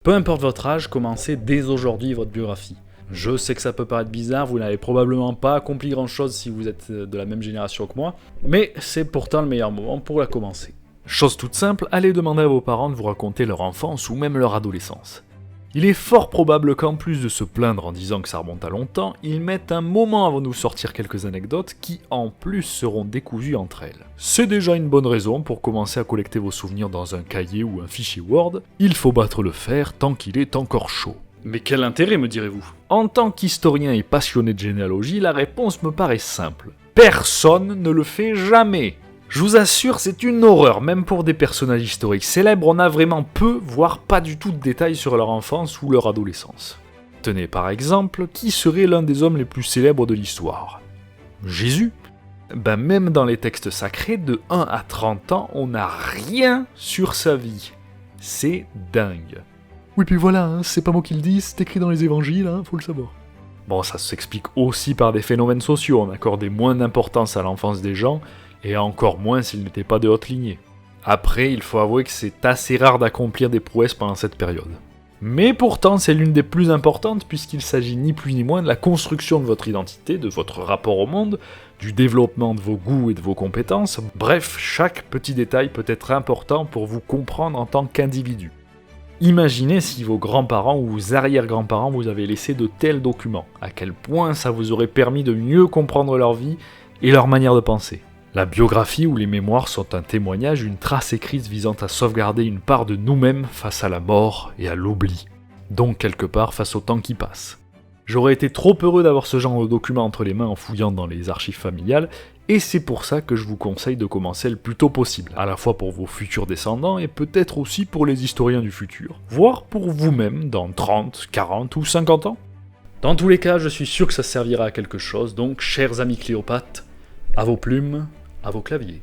Peu importe votre âge, commencez dès aujourd'hui votre biographie. Je sais que ça peut paraître bizarre, vous n'avez probablement pas accompli grand chose si vous êtes de la même génération que moi, mais c'est pourtant le meilleur moment pour la commencer. Chose toute simple, allez demander à vos parents de vous raconter leur enfance ou même leur adolescence. Il est fort probable qu'en plus de se plaindre en disant que ça remonte à longtemps, ils mettent un moment avant de nous sortir quelques anecdotes qui en plus seront décousues entre elles. C'est déjà une bonne raison pour commencer à collecter vos souvenirs dans un cahier ou un fichier Word, il faut battre le fer tant qu'il est encore chaud. Mais quel intérêt, me direz-vous ? En tant qu'historien et passionné de généalogie, la réponse me paraît simple. Personne ne le fait jamais. Je vous assure, c'est une horreur, même pour des personnages historiques célèbres, on a vraiment peu, voire pas du tout de détails sur leur enfance ou leur adolescence. Tenez par exemple, qui serait l'un des hommes les plus célèbres de l'histoire ? Jésus ? Même dans les textes sacrés, de 1 à 30 ans, on n'a rien sur sa vie. C'est dingue. Oui, puis voilà, c'est pas moi qui le dis, c'est écrit dans les évangiles, faut le savoir. Bon, ça s'explique aussi par des phénomènes sociaux, on accordait moins d'importance à l'enfance des gens, et encore moins s'ils n'étaient pas de haute lignée. Après, il faut avouer que c'est assez rare d'accomplir des prouesses pendant cette période. Mais pourtant, c'est l'une des plus importantes puisqu'il s'agit ni plus ni moins de la construction de votre identité, de votre rapport au monde, du développement de vos goûts et de vos compétences. Bref, chaque petit détail peut être important pour vous comprendre en tant qu'individu. Imaginez si vos grands-parents ou vos arrière-grands-parents vous avaient laissé de tels documents, à quel point ça vous aurait permis de mieux comprendre leur vie et leur manière de penser. La biographie ou les mémoires sont un témoignage, une trace écrite visant à sauvegarder une part de nous-mêmes face à la mort et à l'oubli, donc quelque part face au temps qui passe. J'aurais été trop heureux d'avoir ce genre de document entre les mains en fouillant dans les archives familiales, et c'est pour ça que je vous conseille de commencer le plus tôt possible, à la fois pour vos futurs descendants et peut-être aussi pour les historiens du futur, voire pour vous-même dans 30, 40 ou 50 ans. Dans tous les cas, je suis sûr que ça servira à quelque chose, donc chers amis cléopâtres, à vos plumes, à vos claviers.